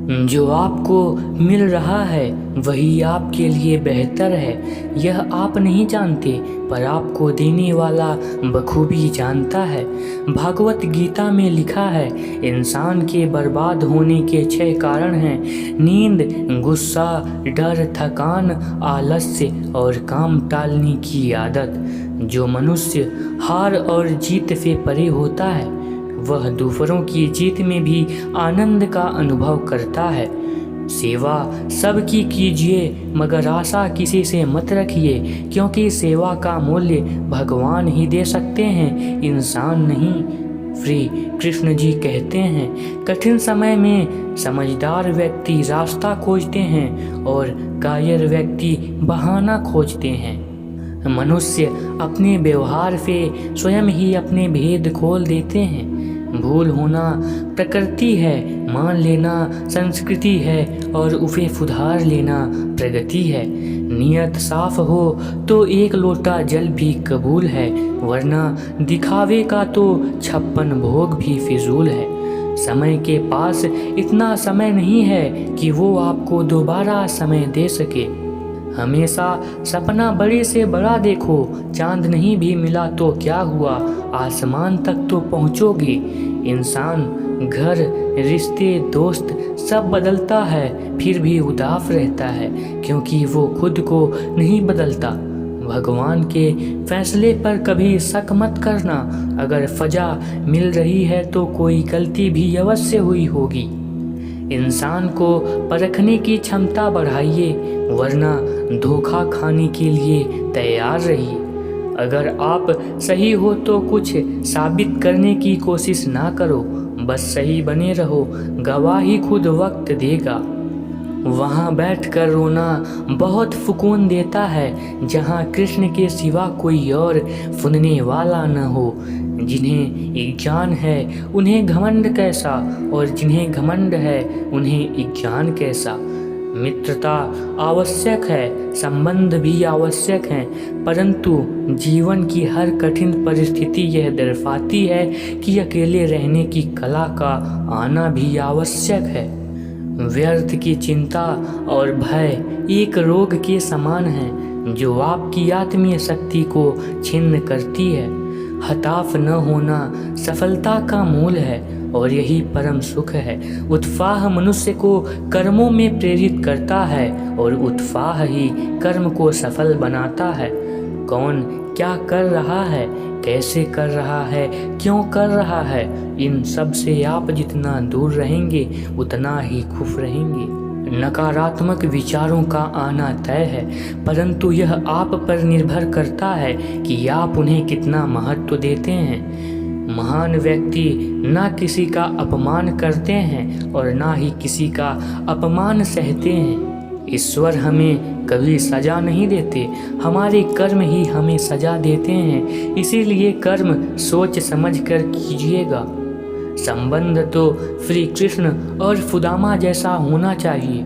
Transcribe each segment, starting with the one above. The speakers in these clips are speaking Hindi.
जो आपको मिल रहा है वही आपके लिए बेहतर है। यह आप नहीं जानते, पर आपको देने वाला बखूबी जानता है। भागवत गीता में लिखा है, इंसान के बर्बाद होने के 6 कारण हैं: नींद, गुस्सा, डर, थकान, आलस्य और काम टालने की आदत। जो मनुष्य हार और जीत से परे होता है वह दूसरों की जीत में भी आनंद का अनुभव करता है। सेवा सबकी कीजिए, मगर आशा किसी से मत रखिए, क्योंकि सेवा का मूल्य भगवान ही दे सकते हैं, इंसान नहीं। श्री कृष्ण जी कहते हैं, कठिन समय में समझदार व्यक्ति रास्ता खोजते हैं और कायर व्यक्ति बहाना खोजते हैं। मनुष्य अपने व्यवहार से स्वयं ही अपने भेद खोल देते हैं। भूल होना प्रकृति है, मान लेना संस्कृति है और उसे सुधार लेना प्रगति है। नियत साफ हो तो 1 लोटा जल भी कबूल है, वरना दिखावे का तो 56 भोग भी फिजूल है। समय के पास इतना समय नहीं है कि वो आपको दोबारा समय दे सके। हमेशा सपना बड़े से बड़ा देखो, चांद नहीं भी मिला तो क्या हुआ, आसमान तक तो पहुँचोगे। इंसान, घर, रिश्ते, दोस्त सब बदलता है, फिर भी उदास रहता है, क्योंकि वो खुद को नहीं बदलता। भगवान के फैसले पर कभी शक मत करना। अगर सजा मिल रही है तो कोई गलती भी अवश्य हुई होगी। इंसान को परखने की क्षमता बढ़ाइए, वरना धोखा खाने के लिए तैयार रहिए। अगर आप सही हो तो कुछ साबित करने की कोशिश ना करो, बस सही बने रहो, गवाही खुद वक्त देगा। वहाँ बैठकर रोना बहुत सुकून देता है, जहाँ कृष्ण के सिवा कोई और सुनने वाला न हो। जिन्हें एक जान है उन्हें घमंड कैसा, और जिन्हें घमंड है उन्हें एक जान कैसा। मित्रता आवश्यक है, संबंध भी आवश्यक हैं, परंतु जीवन की हर कठिन परिस्थिति यह दर्शाती है कि अकेले रहने की कला का आना भी आवश्यक है। व्यर्थ की चिंता और भय एक रोग के समान है, जो आपकी आत्मीय शक्ति को छिन्न करती है। हताश न होना सफलता का मूल है, और यही परम सुख है। उत्साह मनुष्य को कर्मों में प्रेरित करता है, और उत्साह ही कर्म को सफल बनाता है। कौन क्या कर रहा है, कैसे कर रहा है, क्यों कर रहा है, इन सब से आप जितना दूर रहेंगे उतना ही खुश रहेंगे। नकारात्मक विचारों का आना तय है, परंतु यह आप पर निर्भर करता है कि आप उन्हें कितना महत्व देते हैं। महान व्यक्ति ना किसी का अपमान करते हैं और ना ही किसी का अपमान सहते हैं। ईश्वर हमें कभी सजा नहीं देते, हमारे कर्म ही हमें सजा देते हैं। इसीलिए कर्म सोच समझ कर कीजिएगा। संबंध तो श्री कृष्ण और सुदामा जैसा होना चाहिए,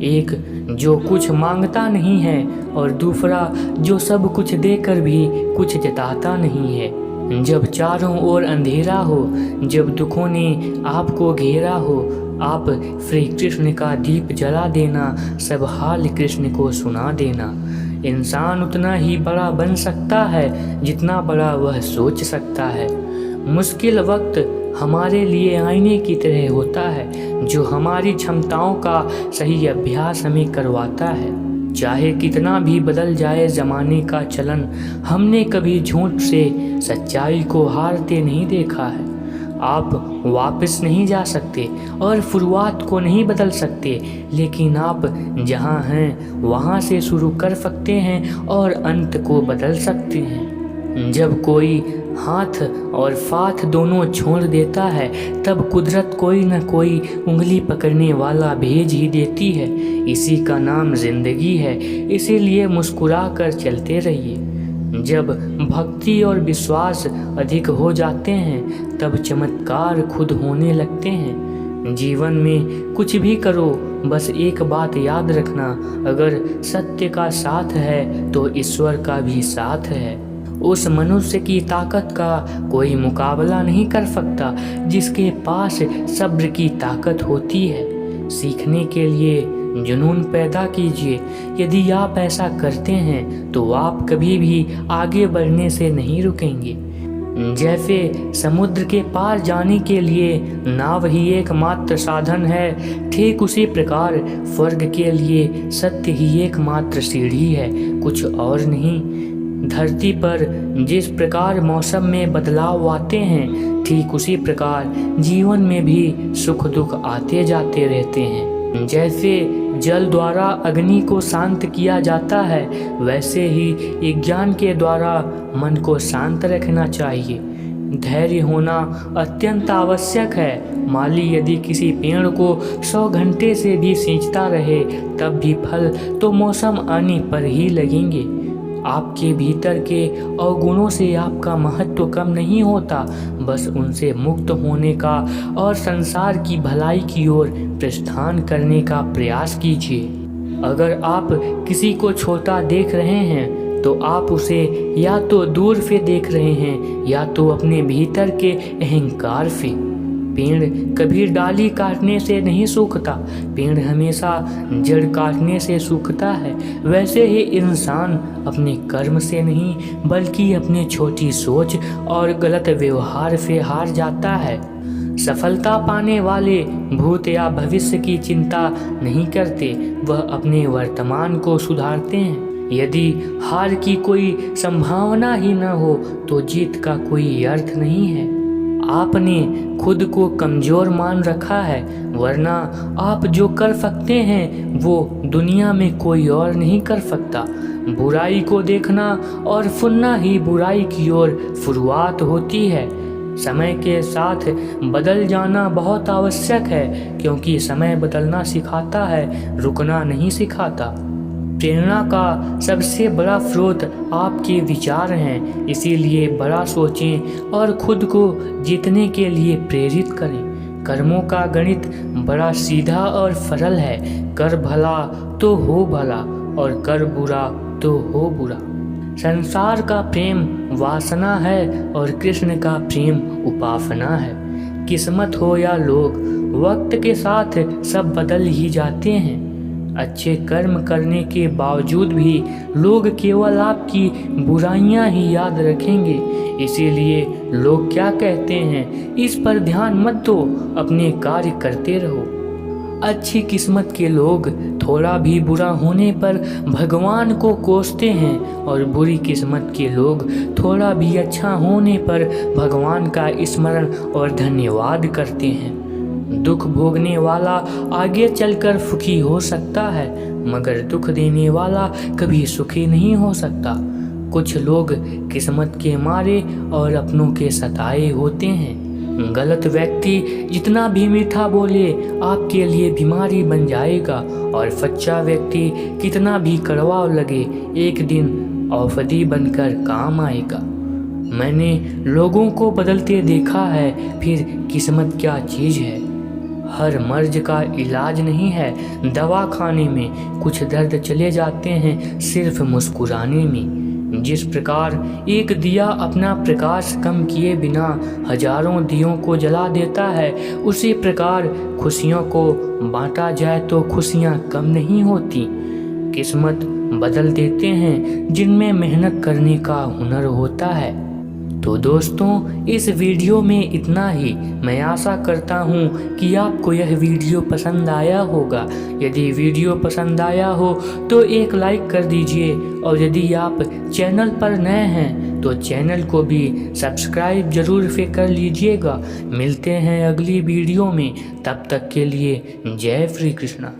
एक जो कुछ मांगता नहीं है और दूसरा जो सब कुछ देकर भी कुछ जताता नहीं है। जब चारों ओर अंधेरा हो, जब दुखों ने आपको घेरा हो, आप श्री कृष्ण का दीप जला देना, सब हाल कृष्ण को सुना देना। इंसान उतना ही बड़ा बन सकता है जितना बड़ा वह सोच सकता है। मुश्किल वक्त हमारे लिए आईने की तरह होता है, जो हमारी क्षमताओं का सही अभ्यास हमें करवाता है। चाहे कितना भी बदल जाए ज़माने का चलन, हमने कभी झूठ से सच्चाई को हारते नहीं देखा है। आप वापस नहीं जा सकते और शुरुआत को नहीं बदल सकते, लेकिन आप जहां हैं वहां से शुरू कर सकते हैं और अंत को बदल सकते हैं। जब कोई हाथ और साथ दोनों छोड़ देता है, तब कुदरत कोई न कोई उंगली पकड़ने वाला भेज ही देती है। इसी का नाम जिंदगी है, इसीलिए मुस्कुरा कर चलते रहिए। जब भक्ति और विश्वास अधिक हो जाते हैं, तब चमत्कार खुद होने लगते हैं। जीवन में कुछ भी करो, बस एक बात याद रखना, अगर सत्य का साथ है तो ईश्वर का भी साथ है। उस मनुष्य की ताकत का कोई मुकाबला नहीं कर सकता जिसके पास सब्र की ताकत होती है। सीखने के लिए जुनून पैदा कीजिए। यदि आप ऐसा करते हैं तो आप कभी भी आगे बढ़ने से नहीं रुकेंगे। जैसे समुद्र के पार जाने के लिए नाव ही एकमात्र साधन है, ठीक उसी प्रकार स्वर्ग के लिए सत्य ही एकमात्र सीढ़ी है, कुछ और नहीं। धरती पर जिस प्रकार मौसम में बदलाव आते हैं, ठीक उसी प्रकार जीवन में भी सुख दुख आते जाते रहते हैं। जैसे जल द्वारा अग्नि को शांत किया जाता है, वैसे ही ज्ञान के द्वारा मन को शांत रखना चाहिए। धैर्य होना अत्यंत आवश्यक है। माली यदि किसी पेड़ को 100 घंटे से भी सींचता रहे, तब भी फल तो मौसम आने पर ही लगेंगे। आपके भीतर के अवगुणों से आपका महत्व कम नहीं होता, बस उनसे मुक्त होने का और संसार की भलाई की ओर प्रस्थान करने का प्रयास कीजिए। अगर आप किसी को छोटा देख रहे हैं तो आप उसे या तो दूर से देख रहे हैं या तो अपने भीतर के अहंकार से। पेड़ कभी डाली काटने से नहीं सूखता, पेड़ हमेशा जड़ काटने से सूखता है। वैसे ही इंसान अपने कर्म से नहीं बल्कि अपने छोटी सोच और गलत व्यवहार से हार जाता है। सफलता पाने वाले भूत या भविष्य की चिंता नहीं करते, वह अपने वर्तमान को सुधारते हैं। यदि हार की कोई संभावना ही न हो तो जीत का कोई अर्थ नहीं है। आपने खुद को कमज़ोर मान रखा है, वरना आप जो कर सकते हैं वो दुनिया में कोई और नहीं कर सकता। बुराई को देखना और सुनना ही बुराई की ओर शुरुआत होती है। समय के साथ बदल जाना बहुत आवश्यक है, क्योंकि समय बदलना सिखाता है, रुकना नहीं सिखाता। प्रेरणा का सबसे बड़ा स्रोत आपके विचार हैं, इसीलिए बड़ा सोचें और खुद को जीतने के लिए प्रेरित करें। कर्मों का गणित बड़ा सीधा और सरल है। कर भला तो हो भला और कर बुरा तो हो बुरा। संसार का प्रेम वासना है और कृष्ण का प्रेम उपासना है। किस्मत हो या लोग, वक्त के साथ सब बदल ही जाते हैं। अच्छे कर्म करने के बावजूद भी लोग केवल आपकी बुराइयां ही याद रखेंगे। इसीलिए लोग क्या कहते हैं इस पर ध्यान मत दो, अपने कार्य करते रहो। अच्छी किस्मत के लोग थोड़ा भी बुरा होने पर भगवान को कोसते हैं और बुरी किस्मत के लोग थोड़ा भी अच्छा होने पर भगवान का स्मरण और धन्यवाद करते हैं। दुख भोगने वाला आगे चलकर सुखी हो सकता है, मगर दुख देने वाला कभी सुखी नहीं हो सकता। कुछ लोग किस्मत के मारे और अपनों के सताए होते हैं। गलत व्यक्ति जितना भी मीठा बोले आपके लिए बीमारी बन जाएगा, और सच्चा व्यक्ति कितना भी कड़वा लगे एक दिन औषधि बनकर काम आएगा। मैंने लोगों को बदलते देखा है, फिर किस्मत क्या चीज़ है। हर मर्ज का इलाज नहीं है दवा खाने में, कुछ दर्द चले जाते हैं सिर्फ मुस्कुराने में। जिस प्रकार एक दिया अपना प्रकाश कम किए बिना हजारों दियों को जला देता है, उसी प्रकार खुशियों को बांटा जाए तो खुशियाँ कम नहीं होती। किस्मत बदल देते हैं जिनमें मेहनत करने का हुनर होता है। तो दोस्तों, इस वीडियो में इतना ही। मैं आशा करता हूँ कि आपको यह वीडियो पसंद आया होगा। यदि वीडियो पसंद आया हो तो एक लाइक कर दीजिए, और यदि आप चैनल पर नए हैं तो चैनल को भी सब्सक्राइब जरूर से कर लीजिएगा। मिलते हैं अगली वीडियो में, तब तक के लिए जय श्री कृष्णा।